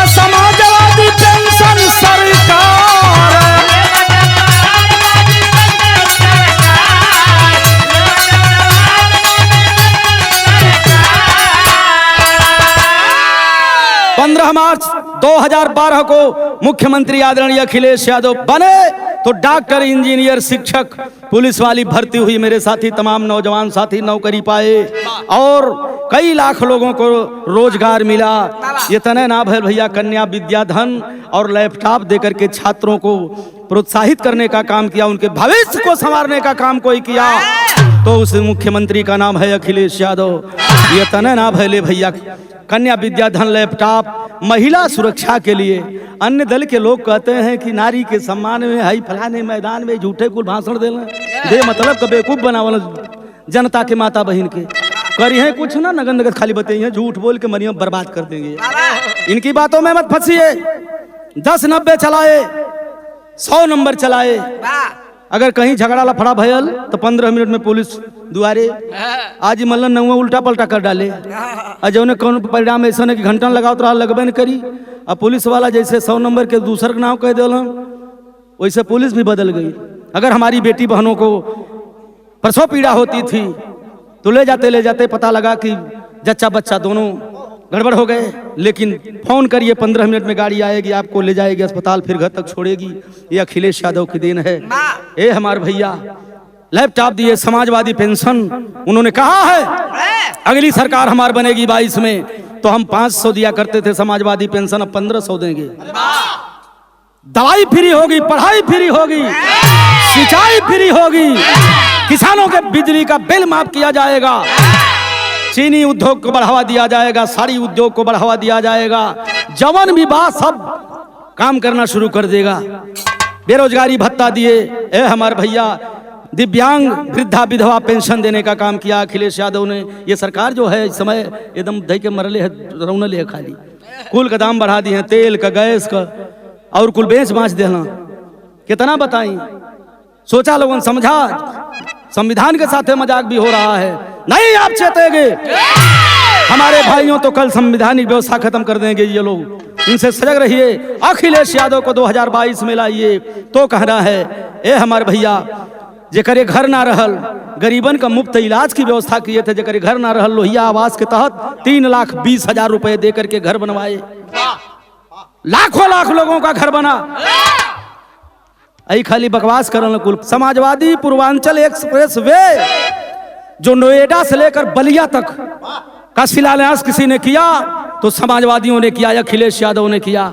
समाजवादी पेंशन सरकार, मार्च 2012 को मुख्यमंत्री आदरणीय अखिलेश यादव बने तो डॉक्टर इंजीनियर शिक्षक पुलिस वाली भर्ती हुई। मेरे साथी तमाम नौजवान साथी नौकरी पाए और कई लाख लोगों को रोजगार मिला। ये तने ना भैया, कन्या विद्या धन और लैपटॉप देकर के छात्रों को प्रोत्साहित करने का काम किया, उनके भविष्य को संवारने का काम कोई किया तो उस मुख्यमंत्री का नाम है अखिलेश यादव। ये तने ना भैले भैया, कन्या विद्या धन लैपटॉप महिला सुरक्षा के लिए। अन्य दल के लोग कहते हैं कि नारी के सम्मान में हई फलाने मैदान में झूठे कुल भाषण देना दे, मतलब का बेवकूफ बनावल जनता के माता बहन के करी है कुछ ना नगन नगद खाली बताइए, झूठ बोल के मरियम बर्बाद कर देंगे। इनकी बातों में मत फंसिए। 10-90 चलाए, 100 नंबर चलाए, अगर कहीं झगड़ा लफड़ा भयल तो 15 मिनट में पुलिस दुआरे। आज मल्लन नौवा उल्टा पलटा कर डाले, अजौने कौन परिणाम ऐसा नहीं कि घंटा लगाओ तो लगबे न करी। अब पुलिस वाला जैसे 100 नंबर के दूसर का नाम कह दिल, वैसे पुलिस भी बदल गई। अगर हमारी बेटी बहनों को प्रसव पीड़ा होती थी तो ले जाते पता लगा कि जच्चा बच्चा दोनों गड़बड़ हो गए, लेकिन फोन करिए 15 मिनट में गाड़ी आएगी, आपको ले जाएगी अस्पताल, फिर घर तक छोड़ेगी। ये अखिलेश यादव की देन है। ए हमारे भैया लैपटॉप दिए, समाजवादी पेंशन उन्होंने कहा है अगली सरकार हमार बनेगी 22 में तो हम 500 दिया करते थे समाजवादी पेंशन, अब 1500 देंगे। दवाई फ्री होगी, पढ़ाई फ्री होगी, सिंचाई फ्री होगी, किसानों के बिजली का बिल माफ किया जाएगा, चीनी उद्योग को बढ़ावा दिया जाएगा, साड़ी उद्योग को बढ़ावा दिया जाएगा, जवान भी बात सब काम करना शुरू कर देगा। बेरोजगारी भत्ता दिए। ए हमारे भैया दिव्यांग वृद्धा विधवा पेंशन देने का काम किया अखिलेश यादव ने। ये सरकार जो है इस समय एकदम दही के मरले है, रौनले है खाली। कुल का दाम बढ़ा दिए हैं, तेल का, गैस का, और कुल बेच बाँच देना। कितना बताई सोचा लोगों समझा संविधान के साथ मजाक भी हो रहा है। नहीं आप चेतेंगे, हमारे भाइयों तो कल संवैधानिक व्यवस्था खत्म कर देंगे ये लोग, इनसे सजग रहिए। अखिलेश यादव को 2022 में लाइए। तो कहना है ए हमारे भैया जेकरे घर ना रहल, गरीबन का मुफ्त इलाज की व्यवस्था किए थे, जेकरे घर ना रहल लोहिया आवास के तहत 3,20,000 रुपए दे करके घर बनवाए, लाखों लाख लोगों का घर बना। आई खाली बकवास करन कुल। समाजवादी पूर्वांचल एक्सप्रेस वे जो नोएडा से लेकर बलिया तक का शिलान्यास किसी ने किया तो समाजवादियों ने किया, अखिलेश यादव ने किया।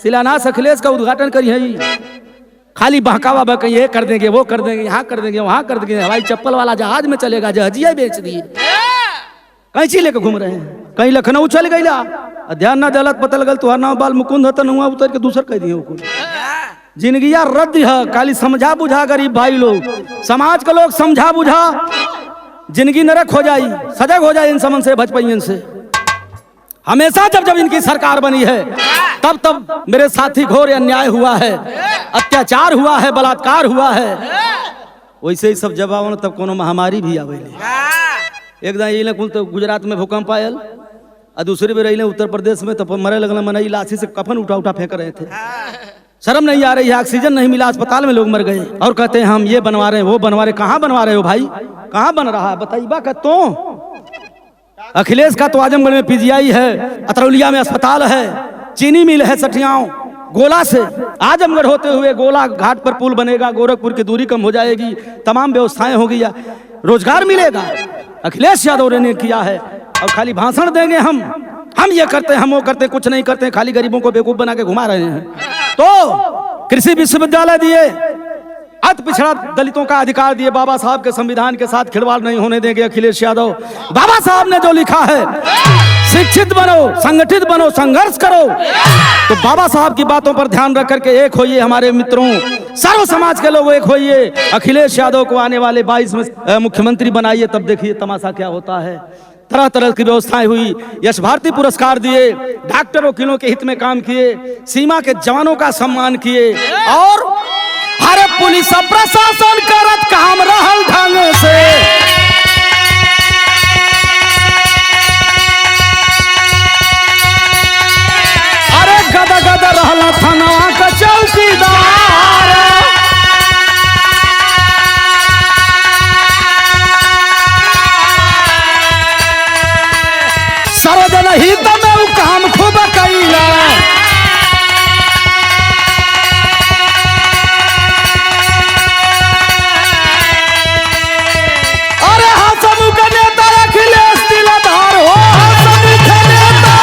शिलान्यास अखिलेश का उद्घाटन करी है, खाली बहकावा बहका, ये कर देंगे वो कर देंगे, यहाँ कर देंगे वहां कर देंगे, हवाई चप्पल वाला जहाज में चलेगा, जहाजिया बेच दिए, कैंची लेकर घूम रहे हैं। कहीं लखनऊ चल गई ध्यान ना दलत पता लगल तुहार नाम बाल मुकुंद हतन हुआ उतर के दूसर कह दिए। जिंदगिया रद्द है, खाली समझा बुझा गरीब भाई लोग, समाज का लोग समझा बुझा, जिंदगी नरक हो जाई, सजग हो जाए इन समन से भजपैयन से। हमेशा जब जब इनकी सरकार बनी है तब तब मेरे साथी घोर अन्याय हुआ है, अत्याचार हुआ है, बलात्कार हुआ है। वैसे ही सब जब तब कोनो महामारी भी आवेले। एक दिन कुल तो गुजरात में भूकंप आयल और दूसरी बेर अइले उत्तर प्रदेश में तो मरे लगल, मनई लाठी से कफन उठा उठा फेंक रहे थे। शर्म नहीं आ रही है, ऑक्सीजन नहीं मिला, अस्पताल में लोग मर गए और कहते हैं हम ये बनवा रहे हैं वो बनवा रहे। कहाँ बनवा रहे हो भाई, कहाँ बन रहा है बताइबा का। तो अखिलेश का तो आजमगढ़ में पीजीआई है, अतरौलिया में अस्पताल है, चीनी मिल है सठियाओं, गोला से आजमगढ़ होते हुए गोला घाट पर पुल बनेगा, गोरखपुर की दूरी कम हो जाएगी, तमाम व्यवस्थाएं होगी, रोजगार मिलेगा। अखिलेश यादव ने किया है और खाली भाषण देंगे हम ये करते हैं हम वो करते हैं, कुछ नहीं करते, खाली गरीबों को बेवकूफ बना के घुमा रहे हैं। तो कृषि विश्वविद्यालय दिए, अति पिछड़ा दलितों का अधिकार दिए, बाबा साहब के संविधान के साथ खिलवाड़ नहीं होने देंगे अखिलेश यादव। बाबा साहब ने जो लिखा है शिक्षित बनो, संगठित बनो, संघर्ष करो, तो बाबा साहब की बातों पर ध्यान रख करके एक होइए हमारे मित्रों, सर्व समाज के लोग एक होइए, अखिलेश यादव को आने वाले 22 में मुख्यमंत्री बनाइए। तब देखिए तमाशा क्या होता है। तरह तरह की व्यवस्थाएं हुई, यश भारती पुरस्कार दिए, डॉक्टर वकीलों के हित में काम किए, सीमा के जवानों का सम्मान किए और हर पुलिस प्रशासन करत काम रहल ढंग से। अरे गदा गदा रहला थानवा का चौकीदार, सर्वजन हित में उ काम खूब कैला। अरे हसमु के नेता अखिलेश दिलदार हो, हसमु के नेता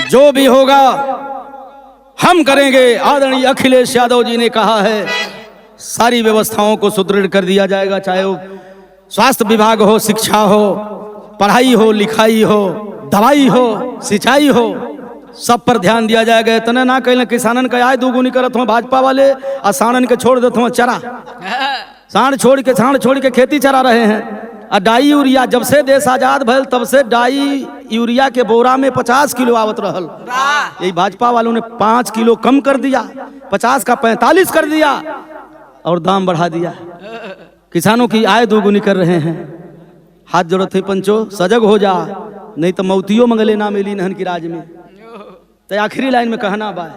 जो भी होगा हम करेंगे। आदरणीय अखिलेश यादव जी ने कहा है सारी व्यवस्थाओं को सुदृढ़ कर दिया जाएगा, चाहे वो स्वास्थ्य विभाग हो, शिक्षा हो, पढ़ाई हो, लिखाई हो, दवाई हो, सिंचाई हो, सब पर ध्यान दिया जाएगा। इतना ना कहले किसानन का आय दुगुनी करत हो भाजपा वाले और साणन के छोड़ देते हो चरा, साण छोड़ के खेती चरा रहे हैं। और डाई यूरिया जब से देश आजाद भल तब से डाई यूरिया के बोरा में 50 किलो आवत रहल, यही भाजपा वालों ने 5 किलो कम कर दिया, 50 का 45 कर दिया और दाम बढ़ा दिया। किसानों की आय दोगुनी कर रहे हैं। हाथ जोड़त है पंचो, सजग हो जा, नहीं तो मौतियों मंगले ना मिली नहन की राज में। तो आखिरी लाइन में कहना बा,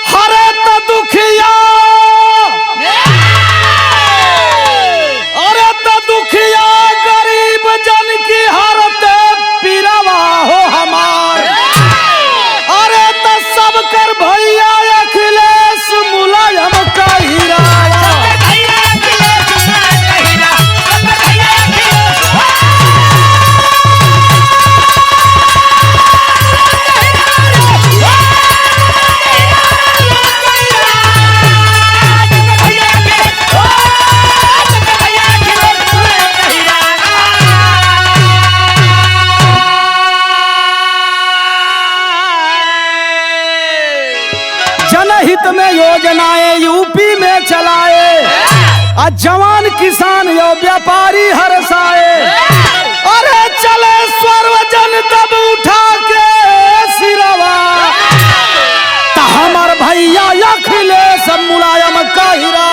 हरे तो दुखिया, अरे तो दुखिया गरीब जन की हरते पीरवा हो हमार। अरे तो सब कर भैया अखिलेश मुलायम का हीरा। जवान किसान यो व्यापारी हरसाए, अरे चले सर्वजन तब उठा के सिरवा, ता हमार भैया अखिलेश मुलायम का हीरा।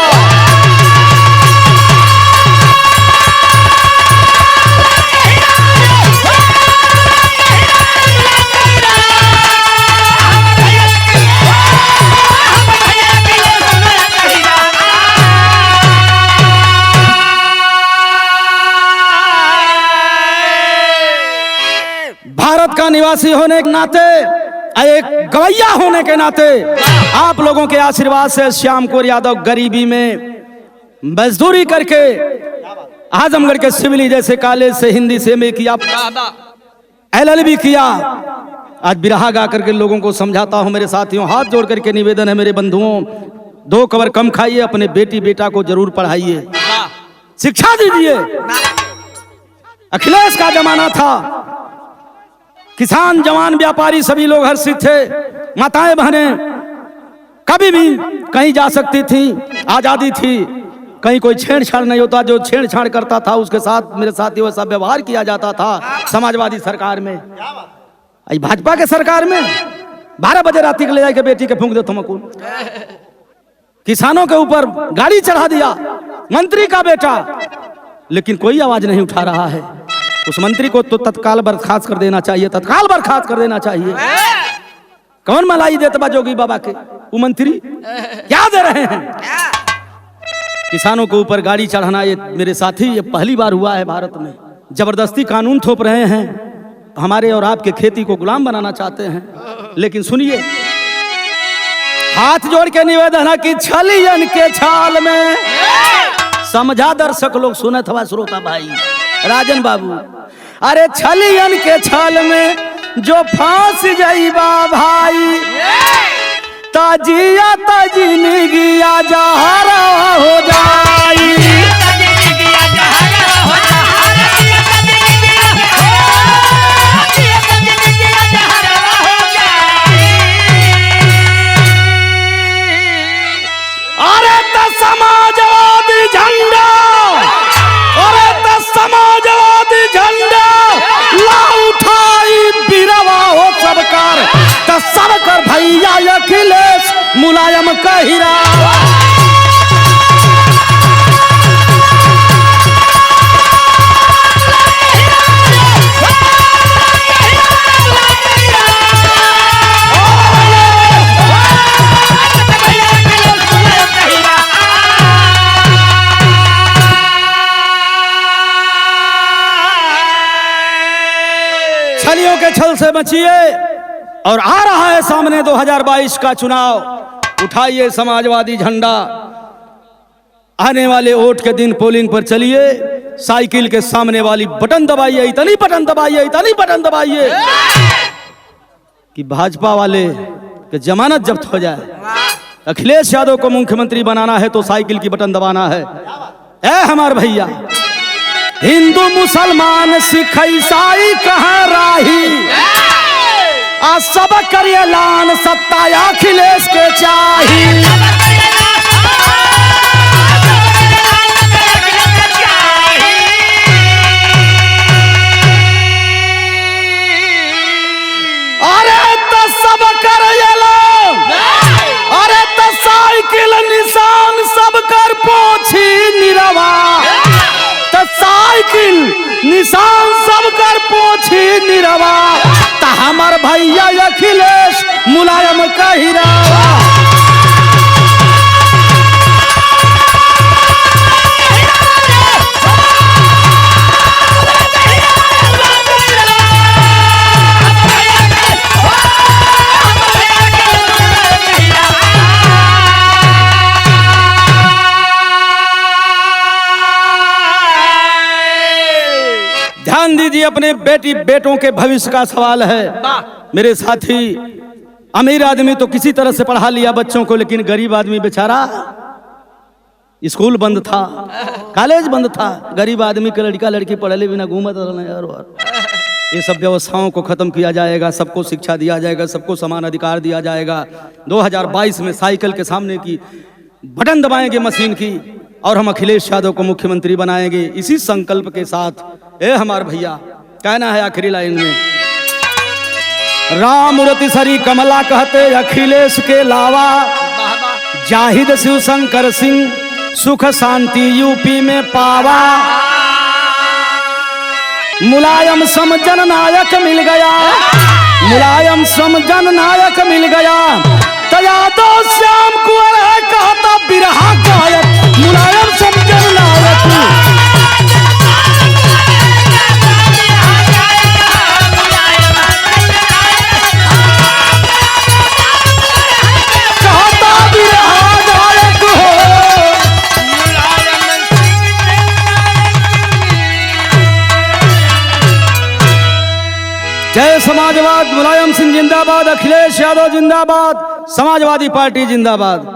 भारत का निवासी होने के नाते, एक गवैया होने के नाते, आप लोगों के आशीर्वाद से श्याम कुंवर यादव गरीबी में मजदूरी करके आजमगढ़ के सिविली जैसे कॉलेज से हिंदी से में किया, LLB किया। आज बिरहा गा करके लोगों को समझाता हूं। मेरे साथियों, हाथ जोड़ करके निवेदन है मेरे बंधुओं, 2 कवर कम खाइए, अपने बेटी बेटा को जरूर पढ़ाइए, शिक्षा दीजिए। अखिलेश का जमाना था, किसान जवान व्यापारी सभी लोग हर्षित थे। माताएं बहनें कभी भी कहीं जा सकती थी, आजादी थी, कहीं कोई छेड़छाड़ नहीं होता। जो छेड़छाड़ करता था उसके साथ मेरे साथियों वैसा व्यवहार किया जाता था। समाजवादी सरकार में, भाजपा के सरकार में 12 बजे रात को ले जाके बेटी के फूंक दे थमकूल, किसानों के ऊपर गाड़ी चढ़ा दिया मंत्री का बेटा, लेकिन कोई आवाज नहीं उठा रहा है। उस मंत्री को तो तत्काल बर्खास्त कर देना चाहिए, तत्काल बर्खास्त कर देना चाहिए। कौन मलाई देता बा जोगी बाबा के? वो मंत्री क्या दे रहे हैं? किसानों के ऊपर गाड़ी चढ़ाना, ये मेरे साथी ये पहली बार हुआ है भारत में। जबरदस्ती कानून थोप रहे हैं, हमारे और आपके खेती को गुलाम बनाना चाहते हैं। लेकिन सुनिए, हाथ जोड़ के निवेदन है कि छलियन के छाल में, समझा दर्शक लोग, सुने थवा श्रोता भाई राजन बाबू, अरे छलियन के छाल में जो फांस जाइबा भाई, ताजिया ताजिनी गिया जहरा हो जाई। अरे तो समाजवादी झंडा, अरे तो समाजवादी झंडा ला उठाई बिरवा हो सबकर, तो सबकर भैया अखिलेश मुलायम का हीरा। छलियों के छल से बचिए, और आ रहा है सामने 2022 का चुनाव। उठाइए समाजवादी झंडा, आने वाले वोट के दिन पोलिंग पर चलिए, साइकिल के सामने वाली बटन दबाइए, इतनी बटन दबाइए, इतनी बटन दबाइए कि भाजपा वाले के जमानत जब्त हो जाए। अखिलेश यादव को मुख्यमंत्री बनाना है तो साइकिल की बटन दबाना है। ए हमारे भैया, हिंदू मुसलमान सिख ईसाई कहाँ राही, आ सब करिए लान, सत्ता अखिलेश के चाही। अरे तो सब करिए लान, अरे तो साइकिल निशान सब कर पोछी निरवा, तो साइकिल निशान सब कर पोछी निरवा, ता हमार भैया अखिलेश मुलायम का हीरा। ध्यान दीजिए, अपने बेटी बेटों के भविष्य का सवाल है मेरे साथी। अमीर आदमी तो किसी तरह से पढ़ा लिया बच्चों को, लेकिन गरीब आदमी बेचारा, स्कूल बंद था, कॉलेज बंद था, गरीब आदमी के लड़का लड़की पढ़े बिना घूमत रहे यार। ये सब व्यवस्थाओं को खत्म किया जाएगा, सबको शिक्षा दिया जाएगा, सबको समान अधिकार दिया जाएगा। 2022 में साइकिल के सामने की बटन दबाएंगे मशीन की, और हम अखिलेश यादव को मुख्यमंत्री बनाएंगे इसी संकल्प के साथ। ए हमारे भैया कहना है आखिरी लाइन में, राम मूर्ति सरी कमला कहते अखिलेश के लावा, जाहिद शिव शंकर सिंह सुख शांति यूपी में पावा, मुलायम सम जननायक मिल गया, मुलायम सम जननायक मिल गया, तो यादव श्याम कुंवर है कहता बिरहा गायक, मुलायम सम जननायक। कहता बिरहा गायक हो, जय समाजवाद, मुलायम सिंह जिंदाबाद, अखिलेश यादव जिंदाबाद, समाजवादी पार्टी जिंदाबाद।